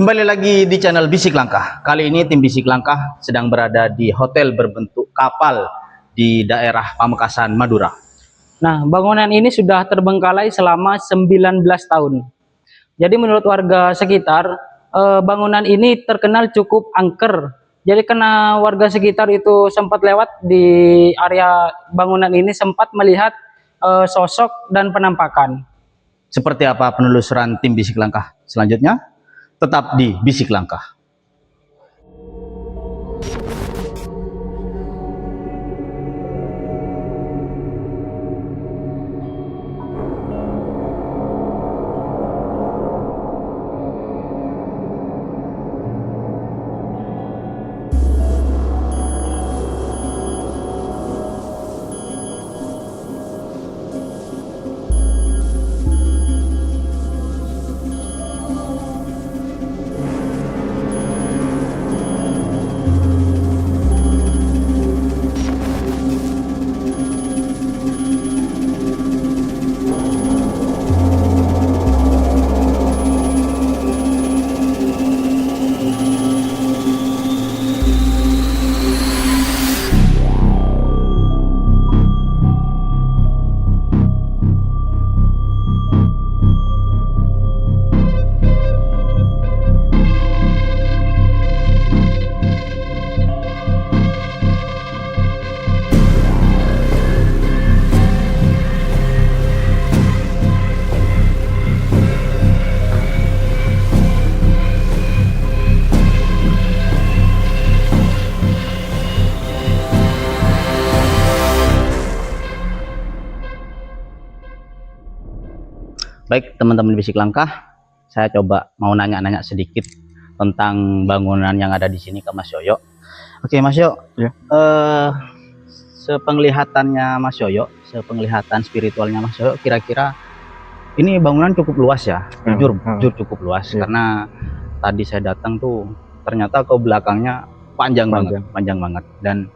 Kembali lagi di channel Bisik Langkah. Kali ini tim Bisik Langkah sedang berada di hotel berbentuk kapal di daerah Pamekasan, Madura. Nah, bangunan ini sudah terbengkalai selama 19 tahun. Jadi menurut warga sekitar, bangunan ini terkenal cukup angker. Jadi karena warga sekitar itu sempat lewat di area bangunan ini, sempat melihat sosok dan penampakan. Seperti apa penelusuran tim Bisik Langkah selanjutnya? Tetap di Bisik Langkah. Baik teman-teman Bisik Langkah, saya coba mau nanya-nanya sedikit tentang bangunan yang ada di sini ke Mas Yoyo. Oke Mas Yoyo, ya. Sepenglihatannya Mas Yoyo, sepenglihatan spiritualnya Mas Yoyo, kira-kira ini bangunan cukup luas ya, jujur cukup luas ya. Karena tadi saya datang tuh ternyata ke belakangnya panjang banget dan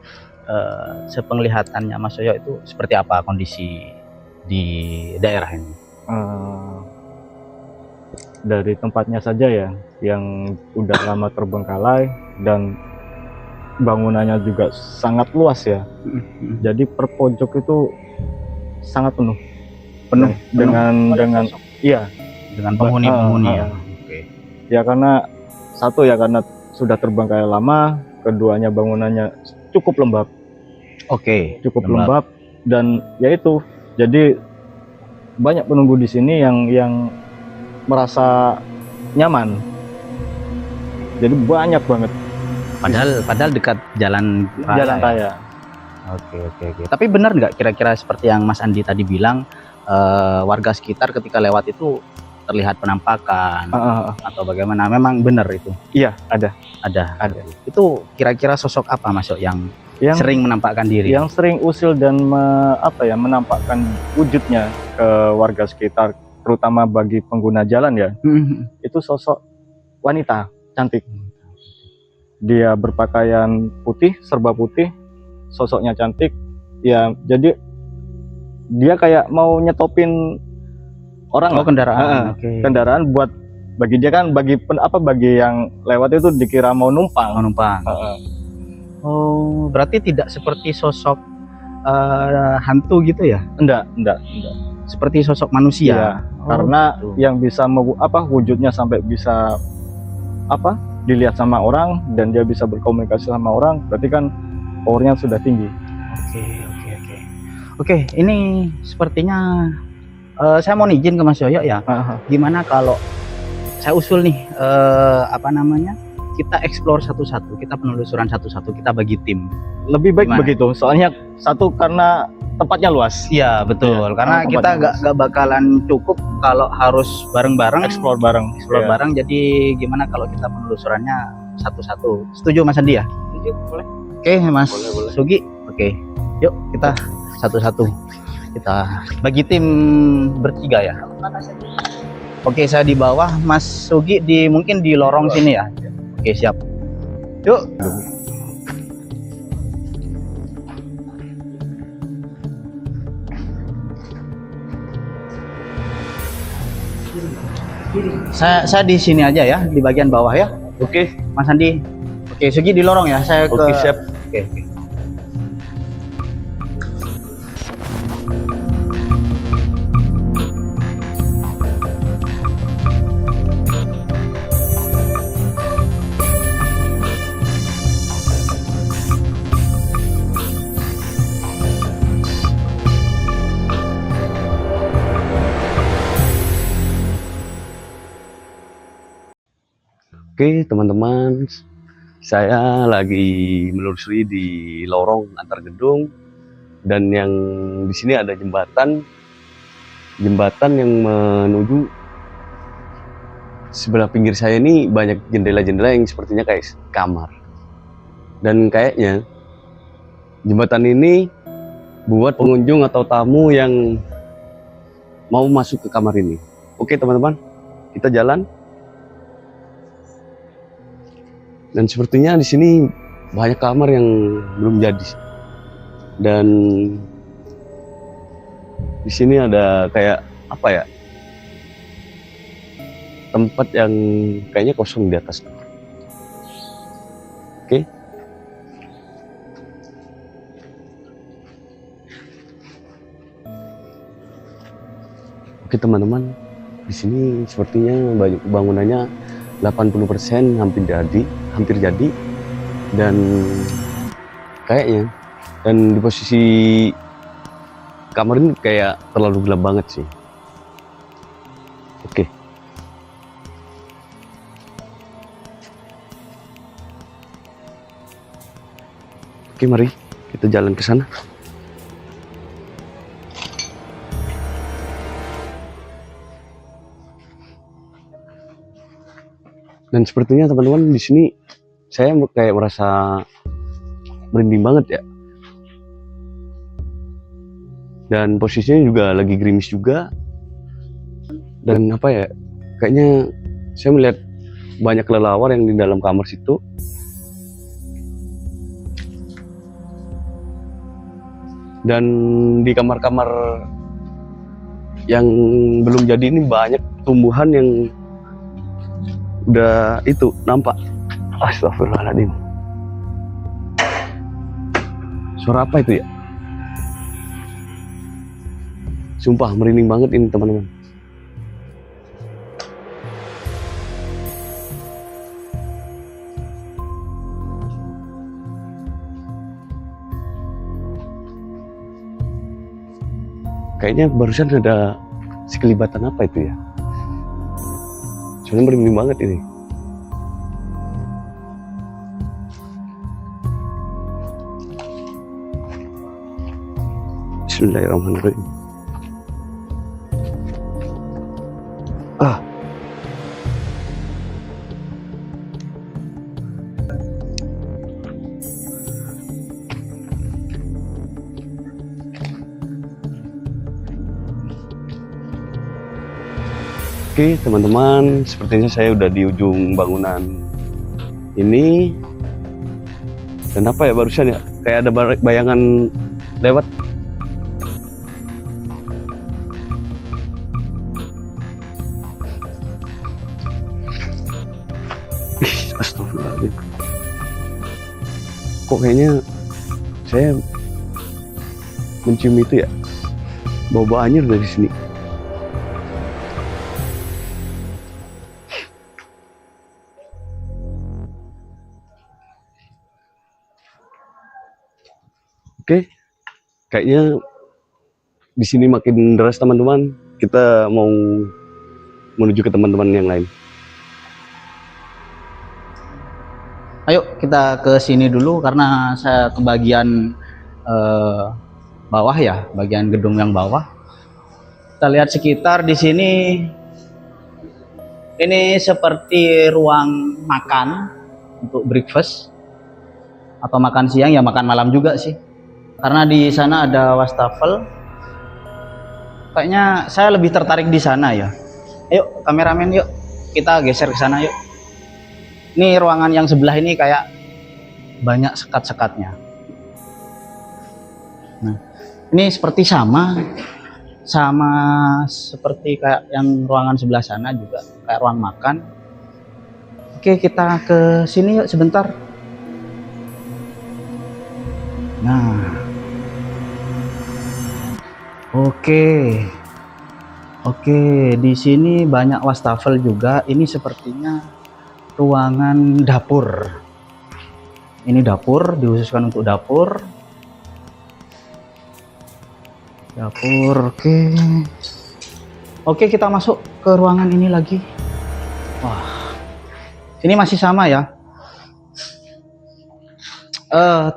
sepenglihatannya Mas Yoyo itu seperti apa kondisi di daerah ini? Dari tempatnya saja ya, yang udah lama terbengkalai dan bangunannya juga sangat luas ya. Jadi per pojok itu sangat penuh dengan iya, dengan penghuni-penghuni ya. Oke. Ya karena satu ya karena sudah terbengkalai lama, keduanya bangunannya cukup lembab. Oke, cukup lembab dan yaitu jadi banyak penunggu di sini yang merasa nyaman. Jadi banyak banget. Padahal dekat jalan raya. Oke. Tapi benar nggak kira-kira seperti yang Mas Andi tadi bilang, warga sekitar ketika lewat itu terlihat penampakan atau bagaimana? Memang benar itu? Iya, ada. Itu kira-kira sosok apa Mas yang sering menampakkan diri? Yang sering usil dan menampakkan wujudnya ke warga sekitar, terutama bagi pengguna jalan ya. Itu sosok wanita cantik. Dia berpakaian putih, serba putih, sosoknya cantik. Ya, jadi dia kayak mau nyetopin orang. Kendaraan. Kendaraan buat bagi dia kan bagi yang lewat itu dikira mau numpang. Oh, berarti tidak seperti sosok hantu gitu ya? Enggak. Seperti sosok manusia. Ya, karena gitu. Yang bisa wujudnya sampai bisa dilihat sama orang dan dia bisa berkomunikasi sama orang, berarti kan powernya sudah tinggi. Oke, ini sepertinya saya mau izin ke Mas Yoyo ya. Gimana kalau saya usul nih kita explore satu-satu, kita penelusuran satu-satu, kita bagi tim. Lebih baik begitu, soalnya satu karena tempatnya luas. Iya betul, karena kita nggak bakalan cukup kalau harus bareng-bareng. Explore bareng. Jadi gimana kalau kita penelusurannya satu-satu? Setuju Mas Andi ya? Setuju, boleh. Oke Mas boleh. Sugi, oke. Yuk kita satu-satu. Kita bagi tim bertiga ya. Oke, saya di bawah, Mas Sugi mungkin di lorong sini ya. Oke, siap. Yuk. Saya di sini aja ya, di bagian bawah ya. Oke, Mas Andi. Oke, Sugi di lorong ya. Saya ke oke siap. Oke, oke. Oke teman-teman, saya lagi menelusuri di lorong antar gedung, dan yang di sini ada jembatan yang menuju sebelah pinggir saya. Ini banyak jendela-jendela yang sepertinya kayak kamar, dan kayaknya jembatan ini buat pengunjung atau tamu yang mau masuk ke kamar ini. Oke teman-teman, kita jalan. Dan sepertinya di sini banyak kamar yang belum jadi. Dan di sini ada kayak apa ya? Tempat yang kayaknya kosong di atas. Oke. Oke teman-teman, di sini sepertinya banyak bangunannya 80% hampir jadi, dan kayaknya di posisi kamar ini kayak terlalu gelap banget sih. Oke. Oke, mari kita jalan ke sana. Dan sepertinya teman-teman di sini saya kayak merasa merinding banget ya. Dan posisinya juga lagi gerimis juga. Dan apa ya? Kayaknya saya melihat banyak kelelawar yang di dalam kamar situ. Dan di kamar-kamar yang belum jadi ini banyak tumbuhan yang udah itu nampak. Astagfirullahaladzim. Suara apa itu ya? Sumpah merinding banget ini teman-teman. Kayaknya barusan ada sekelibatan apa itu ya? Soalnya merinding banget ini. Bismillahirrahmanirrahim. Oke teman-teman, sepertinya saya udah di ujung bangunan ini. Dan apa ya barusan ya, kayak ada bayangan lewat. Astagfirullahaladzim. Kok kayaknya saya mencium itu ya, bau anyir dari sini. Oke, kayaknya di sini makin deras teman-teman. Kita mau menuju ke teman-teman yang lain. Ayo kita ke sini dulu karena saya ke bagian bawah ya, bagian gedung yang bawah. Kita lihat sekitar di sini. Ini seperti ruang makan untuk breakfast atau makan siang ya, makan malam juga sih. Karena di sana ada wastafel. Kayaknya saya lebih tertarik di sana ya. Ayo kameramen, yuk kita geser ke sana yuk. Ini ruangan yang sebelah ini kayak banyak sekat-sekatnya. Nah, ini seperti sama sama seperti kayak yang ruangan sebelah sana juga kayak ruang makan. Oke, kita ke sini yuk sebentar. Nah, oke, di sini banyak wastafel juga. Ini sepertinya ruangan dapur. Ini dapur, dihususkan untuk dapur. Oke, kita masuk ke ruangan ini lagi. Wah, ini masih sama ya.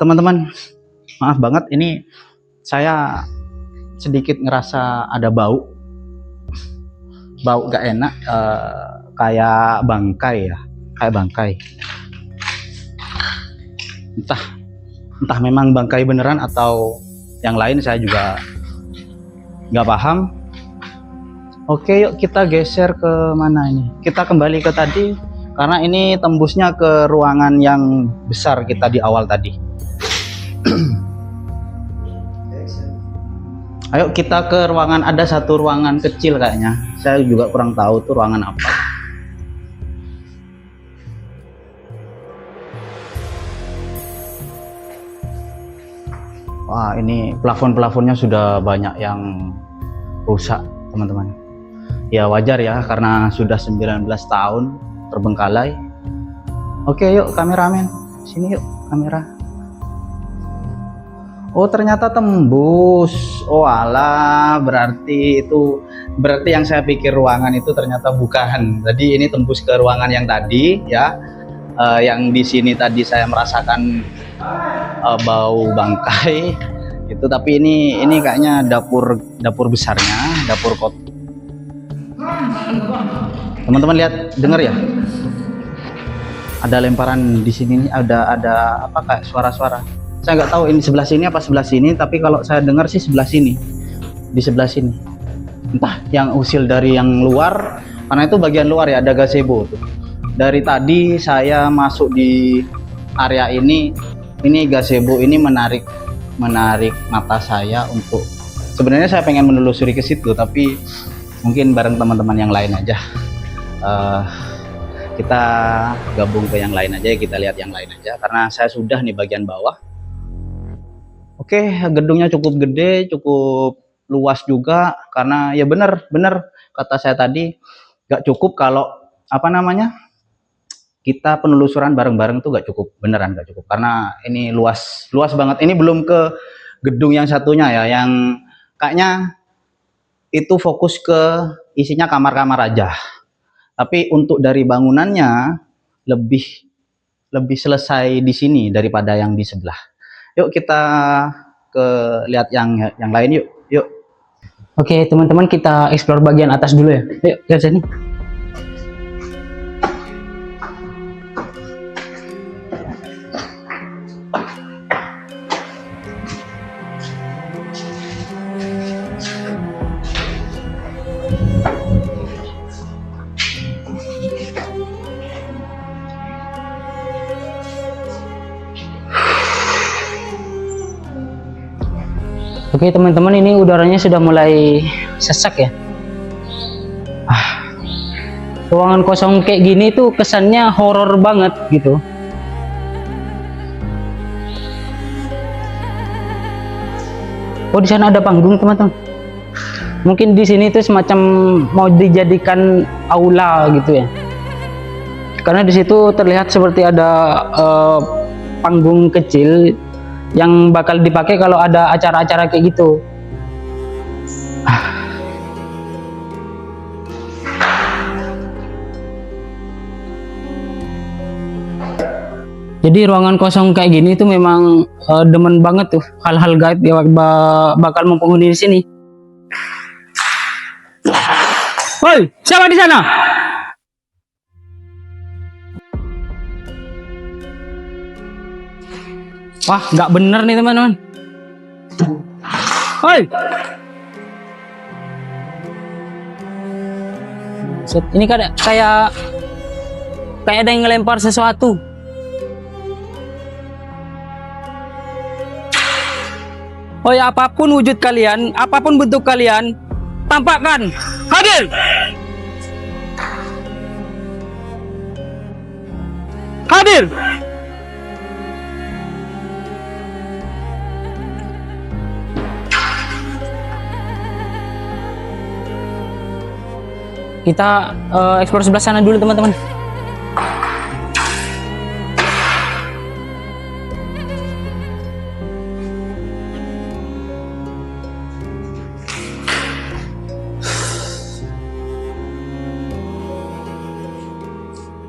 Teman-teman, maaf banget, ini saya sedikit ngerasa ada bau gak enak, kayak bangkai ya, kayak bangkai. Entah memang bangkai beneran atau yang lain, saya juga nggak paham. Oke, yuk kita geser ke mana ini. Kita kembali ke tadi karena ini tembusnya ke ruangan yang besar kita di awal tadi. Ayo kita ke ruangan, ada satu ruangan kecil kayaknya. Saya juga kurang tahu tuh ruangan apa. Wah, ini plafon-plafonnya sudah banyak yang rusak, teman-teman. Ya wajar ya, karena sudah 19 tahun terbengkalai. Oke, yuk kameramen, sini yuk kamera. Oh, ternyata tembus. Oh alah, berarti yang saya pikir ruangan itu ternyata bukan. Jadi ini tembus ke ruangan yang tadi ya. Yang di sini tadi saya merasakan bau bangkai itu, tapi ini kayaknya dapur besarnya, dapur kot. Teman-teman lihat, dengar ya, ada lemparan di sini, ada apa kayak suara-suara. Saya nggak tahu ini sebelah sini apa sebelah sini, tapi kalau saya dengar sih sebelah sini, di sebelah sini. Entah yang usil dari yang luar, karena itu bagian luar ya, ada gazebo tuh. Dari tadi saya masuk di area ini gazebo ini menarik mata saya untuk, sebenarnya saya pengen menelusuri ke situ, tapi mungkin bareng teman-teman yang lain aja. Kita gabung ke yang lain aja, kita lihat yang lain aja karena saya sudah nih bagian bawah. Oke, gedungnya cukup gede, cukup luas juga, karena ya bener kata saya tadi, gak cukup kalau apa namanya, kita penelusuran bareng-bareng tuh gak cukup, beneran gak cukup, karena ini luas banget. Ini belum ke gedung yang satunya ya, yang kayaknya itu fokus ke isinya kamar-kamar aja, tapi untuk dari bangunannya lebih selesai di sini daripada yang di sebelah. Yuk kita lihat yang lain yuk. Oke, teman-teman, kita explore bagian atas dulu ya. Yuk, lihat sini. Oke teman-teman, ini udaranya sudah mulai sesak ya. Ruangan kosong kayak gini tuh kesannya horor banget gitu. Oh, di sana ada panggung teman-teman. Mungkin di sini tuh semacam mau dijadikan aula gitu ya. Karena di situ terlihat seperti ada panggung kecil yang bakal dipakai kalau ada acara-acara kayak gitu. Jadi ruangan kosong kayak gini tuh memang demen banget tuh hal-hal gaib ya bakal mempenghuni di sini. Woi, siapa di sana? Wah, nggak bener nih teman-teman. Hoi. Ini kayak ada yang ngelempar sesuatu. Oh ya, apapun wujud kalian, apapun bentuk kalian, tampakkan. Hadir. Hadir. Kita explore sebelah sana dulu teman-teman.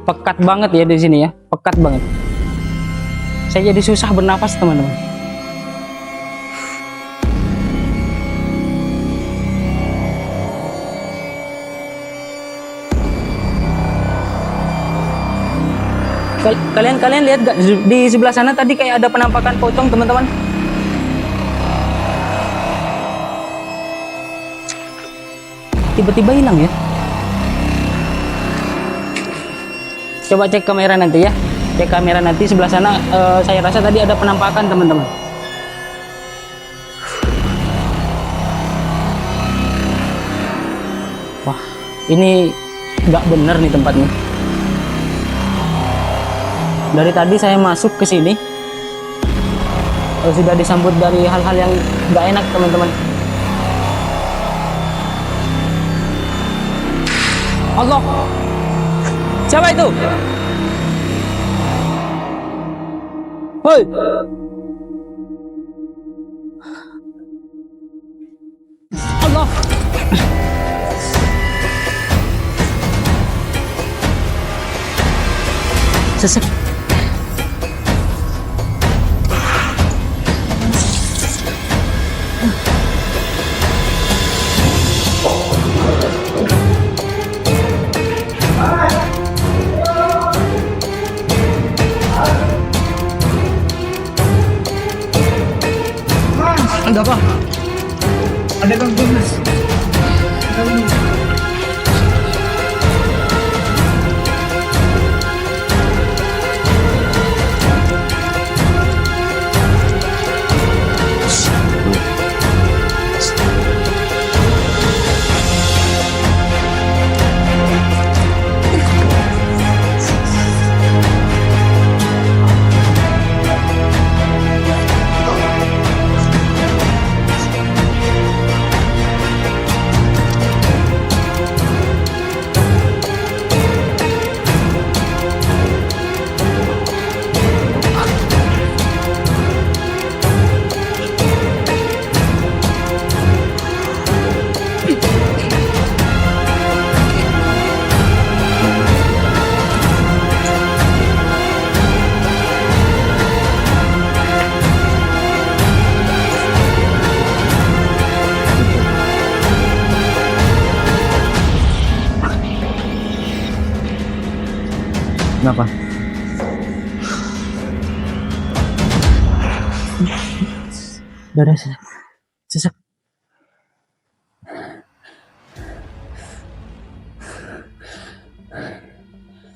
Pekat banget ya di sini ya, pekat banget. Saya jadi susah bernapas teman-teman. Kalian lihat gak di sebelah sana tadi kayak ada penampakan pocong teman-teman? Tiba-tiba hilang ya. Coba cek kamera nanti ya. Cek kamera nanti sebelah sana. Saya rasa tadi ada penampakan teman-teman. Wah, ini nggak bener nih tempatnya. Dari tadi saya masuk ke sini sudah disambut dari hal-hal yang nggak enak teman-teman. Allah, siapa itu? Hoi, Allah. Sesek. Ada apa? Ada gangguan mas. Kenapa? Udah sesek. Sesek.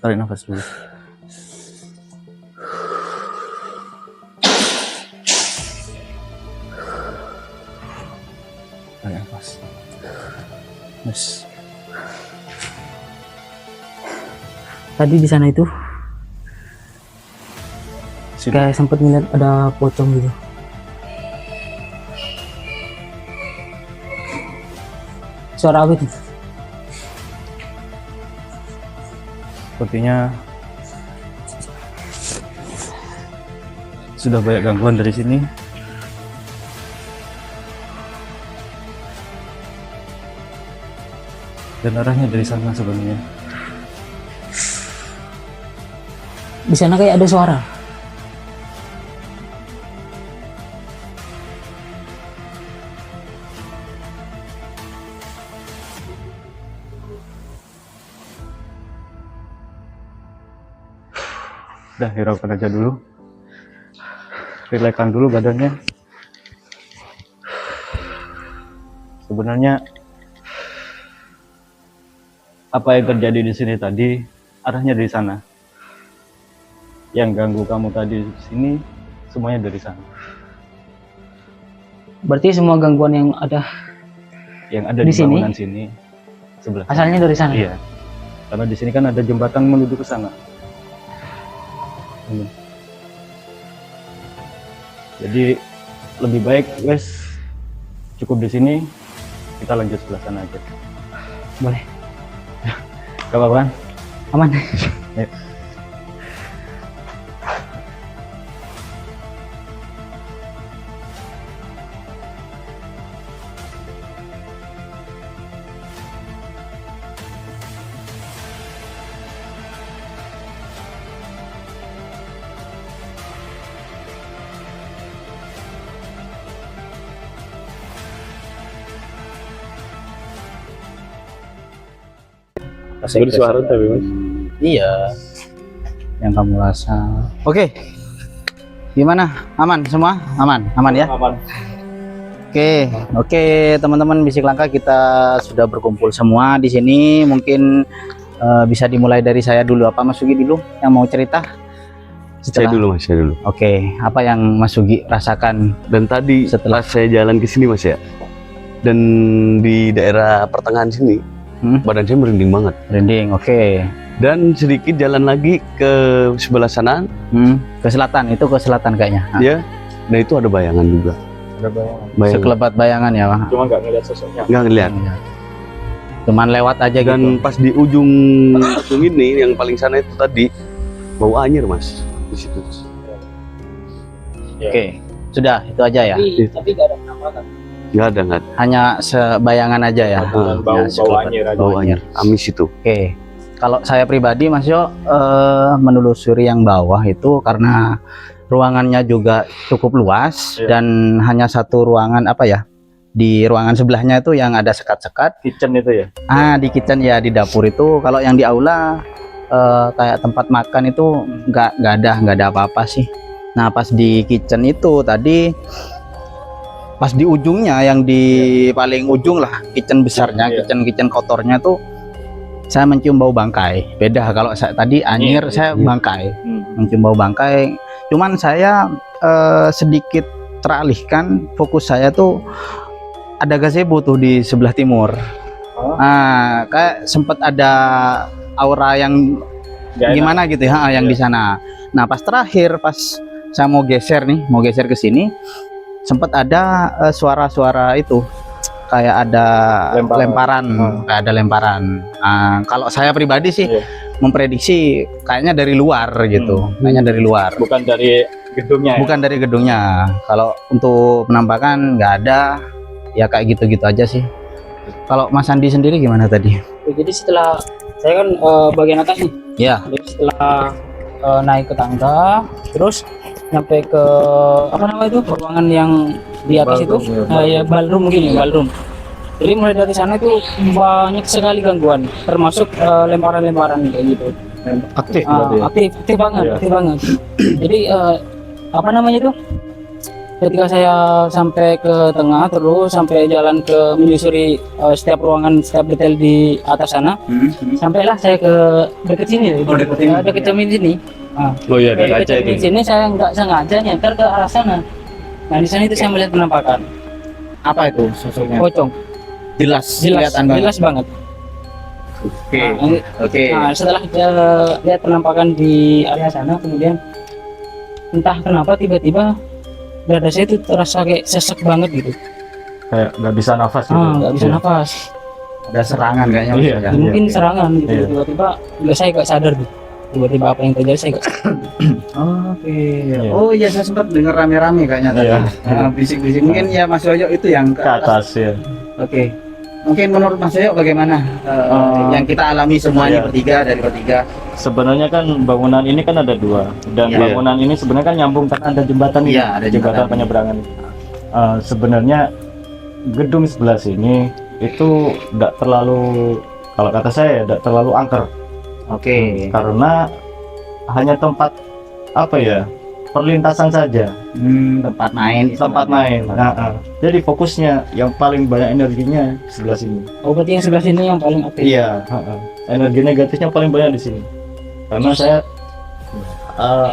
Tarik nafas dulu. Tarik nafas. Yes. Tadi di sana itu kayak sempat ngeliat ada pocong gitu. Suara apa itu? Sepertinya sudah banyak gangguan dari sini. Dan arahnya dari sana sebenarnya. Di sana kayak ada suara. Udah, hiraukan aja dulu. Rilekan dulu badannya. Sebenarnya apa yang terjadi di sini tadi arahnya dari sana. Yang ganggu kamu tadi di sini semuanya dari sana. Berarti semua gangguan yang ada yang ada Di di sini? bangunan sini sebelah. Asalnya dari sana. Iya. Karena di sini kan ada jembatan menuju ke sana. Ini. Jadi lebih baik wes cukup di sini, kita lanjut sebelah sana aja. Boleh. Gak apa-apa kan? Aman. Ayo. Bersuara tapi Mas. Iya. Yang kamu rasa. Oke. Gimana? Aman semua? Aman ya? Aman. Oke, teman-teman Bisik Langka, kita sudah berkumpul semua di sini. Mungkin bisa dimulai dari saya dulu. Apa Mas Sugi dulu yang mau cerita? Saya dulu Mas, saya dulu. Oke, apa yang Mas Sugi rasakan? Dan tadi setelah saya jalan ke sini Mas ya, dan di daerah pertengahan sini, badan saya merinding banget. Merinding, oke. Dan sedikit jalan lagi ke sebelah sana, Ke selatan, itu ke selatan kayaknya. ya. Nah itu ada bayangan juga. Ada bayangan. Bayangan. Sekelebat bayangan ya, Pak. Cuma nggak ngeliat sosoknya. Nggak ngeliat. Cuman lewat aja Dan gitu. pas di ujung ini, yang paling sana itu tadi, bau anyir Mas di situ. Oke, sudah itu aja ya. Tapi nggak ada penampakan. Nggak ada. Hanya sebayangan aja ya. Bau sekelebat. anyir aja. Bau anyir. Amis itu. Oke, kalau saya pribadi Mas Yo menelusuri yang bawah itu karena ruangannya juga cukup luas dan hanya satu ruangan apa ya, di ruangan sebelahnya itu yang ada sekat-sekat. Kitchen itu ya? Di kitchen ya, di dapur itu. Kalau yang di aula kayak tempat makan itu nggak ada apa-apa sih. Nah pas di kitchen itu tadi, pas di ujungnya, yang di paling ujung lah, kitchen besarnya, kitchen kotornya tuh saya mencium bau bangkai. Beda kalau saya tadi anyir, saya bangkai, mencium bau bangkai. Cuman saya sedikit teralihkan, fokus saya tuh ada gazebo tuh di sebelah timur. Kayak sempat ada aura yang gimana gitu ya, yang di sana. Nah pas terakhir, pas saya mau geser ke sini, sempat ada suara-suara itu, kayak ada lemparan. Kayak ada lemparan. Kalau saya pribadi sih memprediksi kayaknya dari luar gitu, kayaknya dari luar. Bukan dari gedungnya. Bukan dari gedungnya. Kalau untuk penampakan nggak ada, ya kayak gitu-gitu aja sih. Kalau Mas Andi sendiri gimana tadi? Jadi setelah saya kan bagian atas nih. Ya. Jadi setelah naik ke tangga, terus nyampe ke apa namanya itu, ruangan yang di atas itu, ya ballroom mungkin ya, ballroom. Jadi mulai dari sana itu banyak sekali gangguan, termasuk lemparan-lemparan kayak gitu. Aktif Aktif banget. Jadi apa namanya itu? Ketika saya sampai ke tengah, terus sampai jalan ke menyusuri setiap ruangan, setiap detail di atas sana, sampailah saya ke dekat sini, dekat cermin sini. Oh iya, ada kaca Di itu. sini saya nggak sengaja nyentar ke arah sana. Nah di sana itu saya melihat penampakan. Apa itu sosoknya? Pocong. Jelas banget. Oke. Nah setelah lihat penampakan di area sana, kemudian entah kenapa tiba-tiba dada saya itu terasa kayak sesek banget gitu. Kayak nggak bisa nafas gitu. Nggak bisa nafas. Ada serangan kayaknya. Iya. Ya. Mungkin serangan gitu. Iya. Tiba-tiba nggak, saya nggak sadar tuh. Tiba-tiba apa yang terjadi saya nggak. Oke. Oh iya, saya sempat dengar rame-rame kayaknya tadi. Bisik-bisik. Mungkin ya Mas Yoyo itu yang Ke atas ya. Oke. Mungkin menurut Mas Yoyo bagaimana yang kita alami semuanya dari bertiga? Sebenarnya kan bangunan ini kan ada dua, dan bangunan ini sebenarnya kan nyambung karena ada jembatan ini. Iya, ada jembatan penyeberangan. Sebenarnya gedung sebelah sini itu tidak terlalu, kalau kata saya tidak terlalu angker. Oke. Karena hanya tempat apa ya, perlintasan saja. Tempat main. Jadi fokusnya yang paling banyak energinya sebelah sini. Oh berarti yang sebelah sini yang paling aktif. Iya. Energi negatifnya paling banyak di sini. Karena saya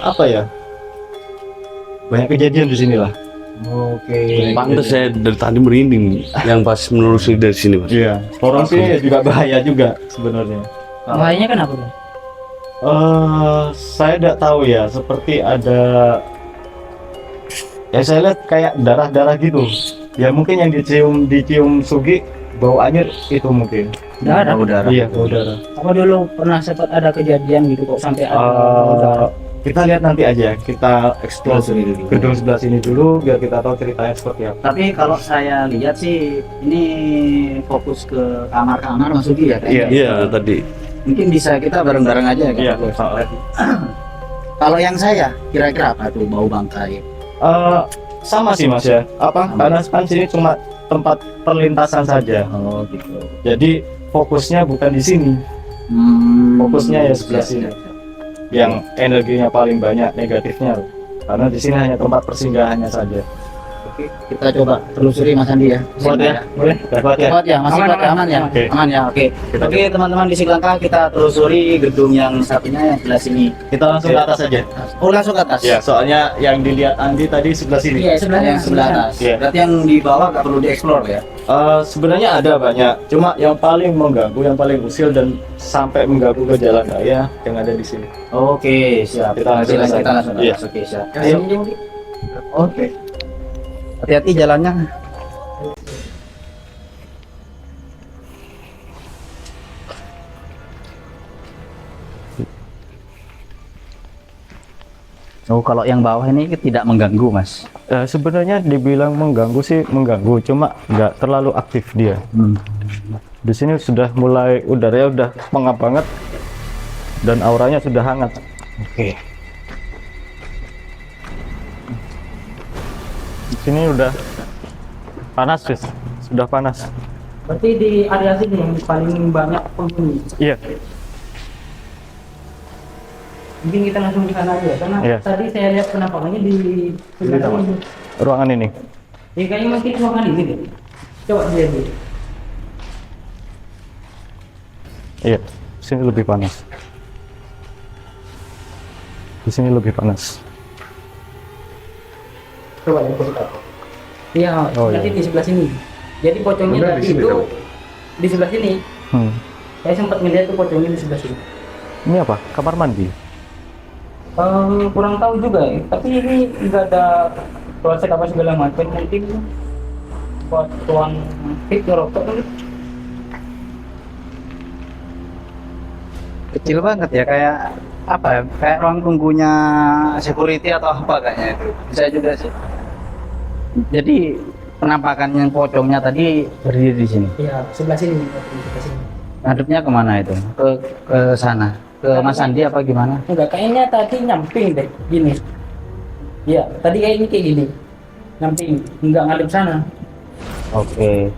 apa ya, banyak kejadian di sini lah. Oke. Pantes saya dari tadi merinding yang pas menelusuri dari sini, Mas. Iya, lorong sini juga bahaya juga sebenarnya. Bahayanya kenapa, Bang? Saya tidak tahu ya, seperti ada ya saya lihat kayak darah-darah gitu. Ya mungkin yang dicium Sugi bawaannya itu mungkin. Darah. Udara. Iya, bau darah. Apa dulu pernah sempat ada kejadian gitu kok sampai ada darah? Kita lihat nanti aja, kita explore gedung sebelah sini dulu biar kita tahu ceritanya seperti apa. Tapi kalau saya lihat sih ini fokus ke kamar-kamar Mas Sugi ya. Iya. Iya, tadi. Mungkin bisa kita bareng-bareng aja gitu. Iya. Kalau yang saya kira-kira apa tuh bau bangkai? Sama sih Mas ya. Karena kan sini cuma tempat perlintasan saja. Oh gitu. Jadi fokusnya bukan di sini. Fokusnya ya sebelah sini. Yang energinya paling banyak negatifnya, karena di sini hanya tempat persinggahannya saja. Oke, kita coba telusuri Mas Andi ya. Kuat ya? Boleh? Kuat ya? Kuat ya, masih kuat ya, aman ya? Oke. Aman ya, oke. Oke teman-teman di Siklangka kita telusuri gedung yang satunya yang sebelah sini. Kita langsung ke atas saja. Oh langsung ke atas? Ya, soalnya yang dilihat Andi tadi sebelah sini. Iya, sebelahnya Yang sebelah atas. Iya. Berarti yang di bawah nggak perlu dieksplor ya? Sebenarnya ada banyak, cuma yang paling mengganggu, yang paling usil dan sampai mengganggu ke jalan raya yang ada di sini. Oke, siap. Kita langsung Kita ke langsung sana. Iya. Oke, siap. Ayo. Oke. Hati-hati jalannya. Oh, kalau yang bawah ini tidak mengganggu, Mas. Sebenarnya dibilang mengganggu sih mengganggu, cuma nggak terlalu aktif dia. Di sini sudah mulai udaranya udah pengap banget dan auranya sudah hangat. Oke. Di sini udah panas, Sis. Sudah panas. Berarti di area sini yang paling banyak penghuni. Iya. Mungkin kita langsung ke sana aja, karena Iya. tadi saya lihat penampakannya di sebelah ini. Ruangan ini. Ya, kayaknya mungkin ruangan ini deh. Coba dia dulu. Iya. Di sini lebih panas. Di sini lebih panas. Coba yang kita. Iya, Oh, nanti iya. di sebelah sini. Jadi pocongnya tadi itu di sebelah sini. Saya sempat melihat tuh pocongnya di sebelah sini. Ini apa? Kamar mandi. Kurang tahu juga ya. Tapi ini nggak ada kloset apa segala macam. Mungkin buat tuang hip ngerokok kan. Kecil banget ya, kayak apa ya? Kayak ruang tunggunya security atau apa kayaknya itu. Bisa juga sih. Jadi penampakan yang pocongnya tadi berdiri di sini. Iya, sebelah sini. Sebelah sini. Ngadepnya kemana itu? Ke sana? Ke Mas Andi apa gimana? Enggak, kayaknya tadi nyamping deh, gini. Iya, tadi kayaknya kayak gini. Nyamping, enggak ngadep sana. Oke.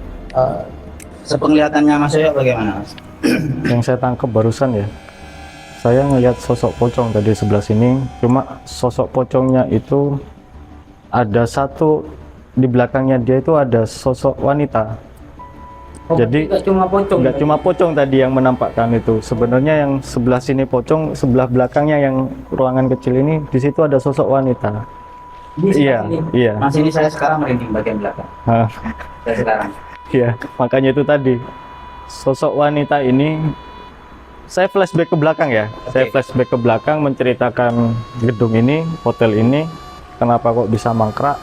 Sepenglihatannya Mas Yoyo bagaimana, Mas? Yang saya tangkap barusan ya, saya ngelihat sosok pocong tadi sebelah sini. Cuma sosok pocongnya itu ada satu di belakangnya dia itu ada sosok wanita. Oh, Jadi, enggak cuma pocong. Nggak cuma pocong tadi yang menampakkan itu. Sebenarnya yang sebelah sini pocong, sebelah belakangnya yang ruangan kecil ini, di situ ada sosok wanita. Di sebelah Iya, sini. iya, Mas ini saya sekarang merinding bagian belakang. Hah, Saya sekarang. iya. Makanya itu tadi sosok wanita ini. Saya flashback ke belakang ya. Saya flashback ke belakang menceritakan gedung ini, hotel ini, kenapa kok bisa mangkrak.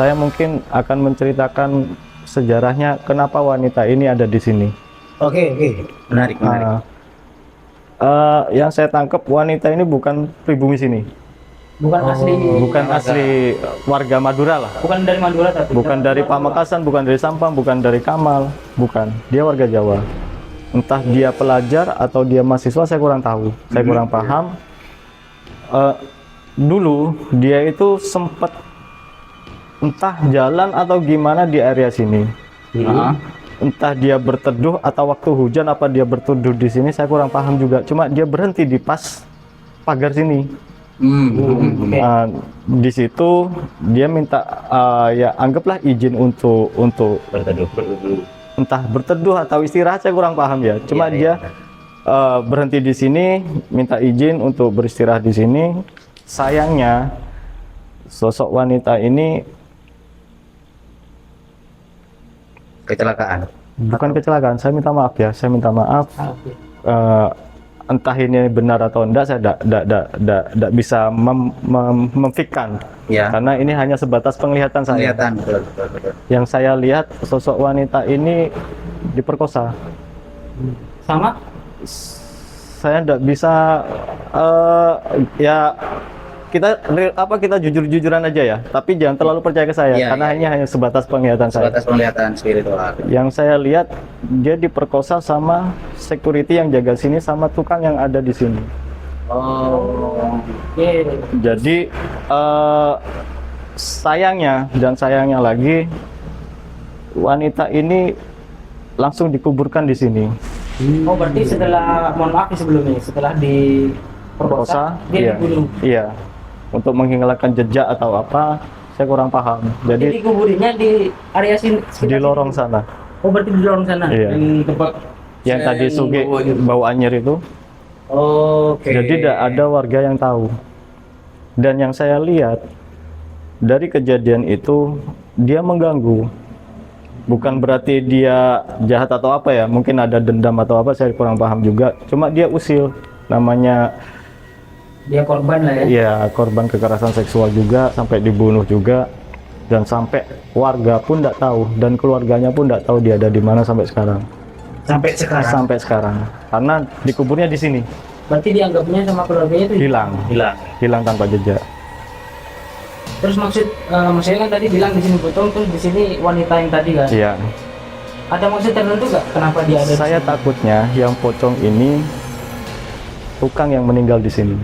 Saya mungkin akan menceritakan sejarahnya kenapa wanita ini ada di sini. Oke. Menarik. Yang saya tangkap wanita ini bukan pribumi sini, Bukan asli. bukan asli warga Madura lah, Bukan dari Madura tapi. bukan dari Pamekasan, bukan dari Sampang, bukan dari Kamal, bukan. Dia warga Jawa. Entah dia pelajar atau dia mahasiswa, saya kurang tahu, saya kurang paham. Dulu dia itu sempat entah jalan atau gimana di area sini. Entah dia berteduh atau waktu hujan apa dia berteduh di sini, saya kurang paham juga. Cuma dia berhenti di pas pagar sini. Di situ dia minta ya anggaplah izin untuk Berteduh. entah berteduh atau istirahat, saya kurang paham ya. Cuma dia berhenti di sini, minta izin untuk beristirahat di sini. Sayangnya sosok wanita ini Kecelakaan. bukan kecelakaan. Saya minta maaf ya, saya minta maaf. Oke. Entah ini benar atau enggak, saya tidak bisa memfikirkan, Ya. karena ini hanya sebatas penglihatan saya. Kelihatan betul. Yang saya lihat sosok wanita ini diperkosa. Sama? Saya tidak bisa ya kita jujur-jujuran aja ya, tapi jangan terlalu percaya ke saya, Iya, karena iya, ini hanya sebatas penglihatan saya. Sebatas penglihatan spiritual. Yang saya lihat dia diperkosa sama security yang jaga sini sama tukang yang ada di sini. Oh. Oke. Jadi sayangnya lagi wanita ini langsung dikuburkan di sini. Oh, berarti setelah, mohon maaf nih sebelumnya, setelah diperkosa, dia iya, dibunuh. iya, untuk menghilangkan jejak atau apa, saya kurang paham. Jadi Jadi dikuburinya di area sini, di lorong sana, Oh, berarti di lorong sana. Iya. Di tempat. yang Saya tadi yang Suge bawa- bawa anjir itu. Oke. Jadi tidak ada warga yang tahu. Dan yang saya lihat dari kejadian itu, dia mengganggu. Bukan berarti dia jahat atau apa ya, mungkin ada dendam atau apa, saya kurang paham juga. Cuma dia usil, namanya Dia korban lah ya. ya korban kekerasan seksual juga, sampai dibunuh juga. Dan sampai warga pun tidak tahu, dan keluarganya pun tidak tahu dia ada di mana sampai sekarang. Sampai sekarang Sampai sekarang, karena dikuburnya di sini, Berarti dianggapnya sama keluarganya itu hilang hilang. tanpa jejak. Terus maksudnya kan tadi bilang di sini pocong, terus di sini wanita yang tadi kan. Iya. Ada maksud tertentu nggak kenapa dia ada? Saya di sini? takutnya yang pocong ini tukang yang meninggal di sini.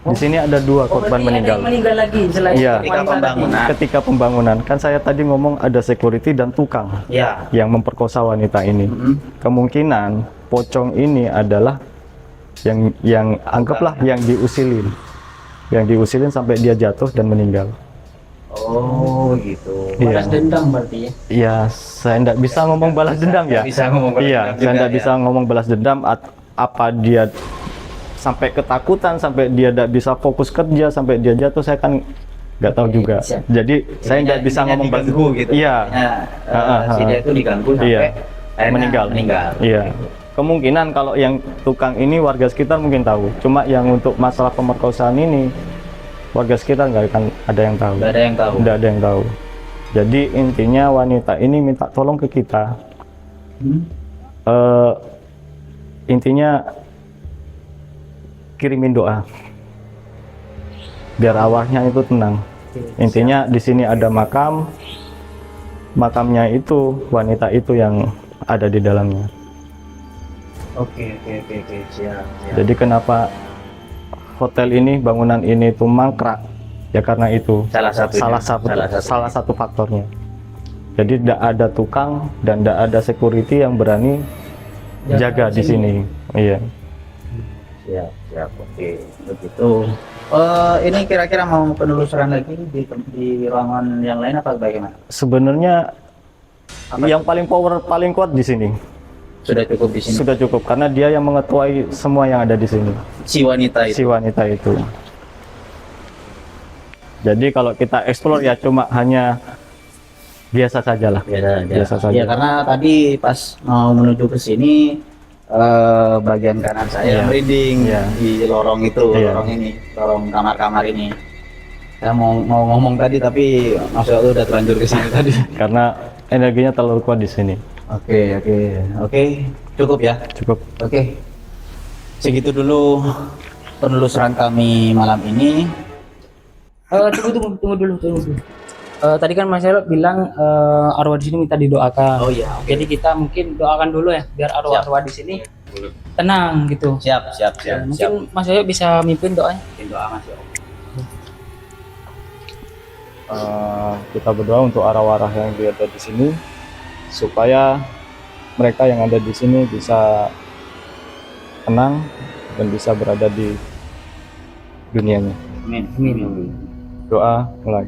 Di sini ada dua Oh, korban berarti ada meninggal. yang meninggal lagi selain Iya. wanita Ketika tadi. pembangunan. Ketika pembangunan, kan saya tadi ngomong ada security dan tukang Ya. yang memperkosa wanita ini. Kemungkinan pocong ini adalah yang anggaplah yang diusilin sampai dia jatuh dan meninggal. Oh, gitu. Balas Iya. dendam berarti ya. Iya, saya tidak bisa ngomong balas dendam ya. Bisa ngomong balas Iya, dendam saya juga tidak ya. bisa ngomong balas dendam. Apa dia sampai ketakutan, sampai dia tidak bisa fokus kerja, sampai dia jatuh, saya kan nggak tahu juga. siap. Jadi saya nggak bisa Intinya ngomong balas diganggu gitu. Iya, Si dia itu diganggu sampai Iya. akhirnya meninggal. Iya. Kemungkinan kalau yang tukang ini warga sekitar mungkin tahu. Cuma yang untuk masalah pemerkosaan ini warga sekitar nggak akan ada yang tahu. Nggak ada yang tahu. Nggak ada yang tahu. Jadi intinya wanita ini minta tolong ke kita. Intinya kirimin doa biar awalnya itu tenang. Intinya di sini ada makamnya itu wanita itu yang ada di dalamnya. Oke, siap. Jadi kenapa hotel ini, bangunan ini itu mangkrak? Ya karena itu salah satu faktornya. Jadi tidak ada tukang dan tidak ada security yang berani jaga di sini. Iya. Siap. Oke, begitu. Ini kira-kira mau penelusuran lagi di ruangan yang lain apa bagaimana? Sebenarnya yang paling kuat di sini. Sudah cukup di sini. Sudah cukup karena dia yang mengetuai semua yang ada di sini. Si wanita itu. Si wanita itu. Jadi kalau kita explore ya cuma hanya biasa sajalah. Biasa saja. Ya karena tadi pas mau menuju ke sini bagian kanan saya Iya. merinding Iya. di lorong itu, Iya. lorong kamar-kamar ini. Saya mau ngomong tadi tapi maksud lu udah terlanjur ke sini tadi. Karena energinya terlalu kuat di sini. Oke, cukup ya. Cukup. Oke, segitu dulu penelusuran kami malam ini. Tunggu dulu. Tadi kan Mas Elo bilang arwah di sini minta didoakan. Oh iya, Jadi kita mungkin doakan dulu ya biar arwah-arwah di sini tenang gitu. siap. Mungkin Mas Elo bisa mimpin doanya. Bikin doa Mas. Kita berdoa untuk arwah-arwah yang ada di sini supaya mereka yang ada di sini bisa tenang dan bisa berada di dunianya. Amin. Doa mulai.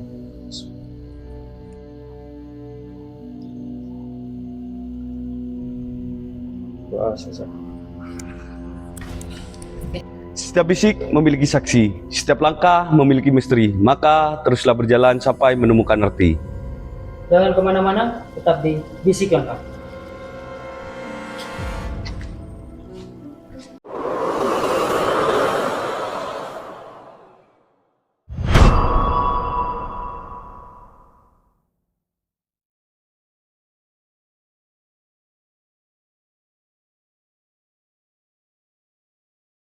Doa selesai. Setiap bisik memiliki saksi, setiap langkah memiliki misteri, maka teruslah berjalan sampai menemukan arti. Jangan kemana-mana, tetap di Bisik Langkah.